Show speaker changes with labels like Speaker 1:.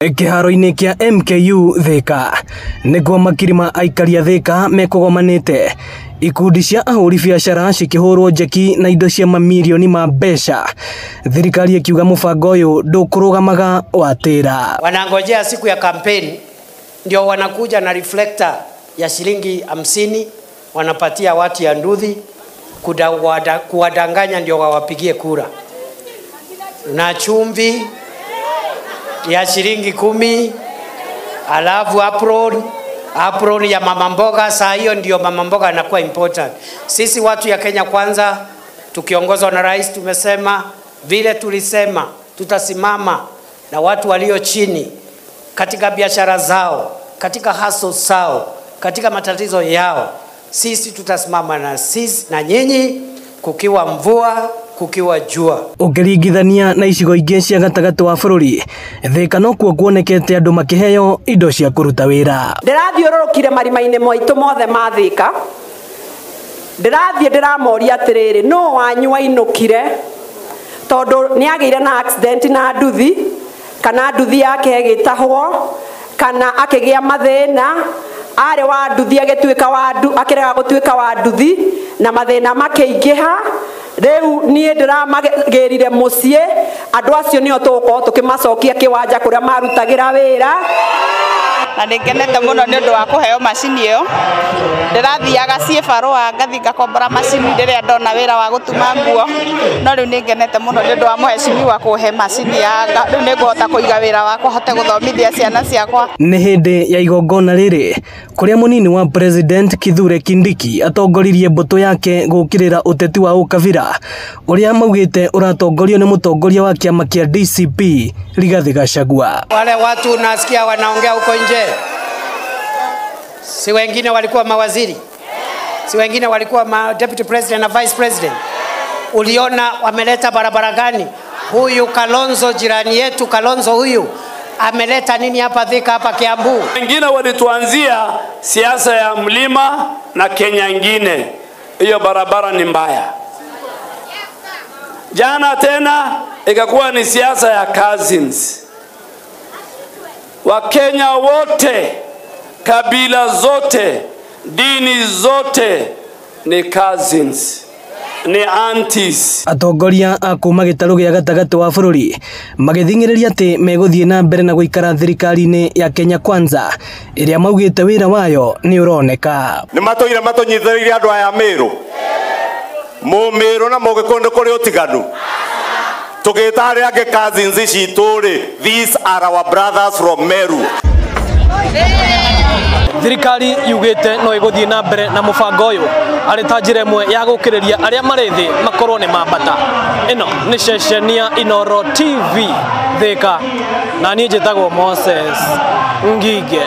Speaker 1: Kiharo-ini kia MKU Thika niguo makirima aikaria Thika mekugomanite ikundi cia ahuri biacara cikihurwo njeki na indo cia mamirioni ma mbeca. Thirikari ikiuga mubango uyu ndukurugamaga watira.
Speaker 2: Wanangojea siku ya kampeni ndio wanakuja na reflector ya shilingi 50 wanapatia watu ya nduthi kuwadanganya ndio wawapigie kura, na chumvi ya shilingi 10, alafu apron ya mama mboga. Saa hiyo ndio mama mboga anakuwa important. Sisi watu ya Kenya Kwanza tukiongozwa na rais tumesema vile tulisema tutasimama na watu walio chini katika biashara zao, katika hustle zao, katika matatizo yao. Sisi tutasimama na sisi na nyinyi, kukiwa mvua kukiwa jua.
Speaker 1: Ukiringithania na icigo ingĩ cia gatagati wa bururi, Thika no kuo kuonekete andu makiheo indo cia kuruta wira.
Speaker 3: Ndirathiururukire marima-ini moitu mothe ma Thika, ndiramoria atiriri no wanyu wainukire tondu ni ageire na accident na nduthi, kana nduthi yake igitahwo, kana akigia mathina are wa nduthi agituika wa akirega gutuika wa nduthi na mathina makiingiha. Reu nie ndiramagirire mucie andu acio nio tuko tukimacokia kiwanja kuria marutagira wira,
Speaker 4: na ningenete muno ni undu wa kuheo macini iyo. Ndirathiaga ciebarua ngathi ngakombora macini riria ndona wira wa gutuma nguo, no riu ningenete muno ni undu wa muhecimi wa kuhe macini ya riu ninguhota kuiga wira wa kuhote guthomithia ciana ciakwa.
Speaker 1: Ni hindi ya igongona riri kuria munini wa President Kithure Kindiki atongoririe mbuto yake gukirira uteti wa ukabira uria maugite uratongorio ni mutongoria wa kiama kia DCP Rigathi Gachagua.
Speaker 2: Wale watu nasikia wanaongea huko nje, si wengine walikuwa mawaziri, si wengine walikuwa deputy president na vice president. Uliona wameleta barabara gani? Huyu Kalonzo, jirani yetu Kalonzo huyu ameleta nini hapa Thika, hapa Kiambu?
Speaker 5: Wengine walituanzia siasa ya mlima na Kenya ingine, hiyo barabara ni mbaya. Jana tena ikakuwa ni siasa ya cousins. Wakenya wote, kabila zote, dini zote ni cousins, ni aunties.
Speaker 1: Atongoria akuma gitaru gia gatagati wa bururi magithingiriria ati meguthie na mbere na guikara thirikari-ini ya Kenya Kwanza iria maugite wira wayo ni uroneka.
Speaker 6: Ni matoire matonyithiriria andu aya Meru, Mumiru na Mugikundu kuri utiganu tugitare age cousins cituri. These are our brothers from Meru.
Speaker 1: Thirikari yugite no iguthie na mbere na mubango uyu ari ta njira imwe ya gukiriria aria mari thi makorwo ni mambata. Ino ni ceceni ya Inooro TV Thika, na nie njitagwo Moses Ngige.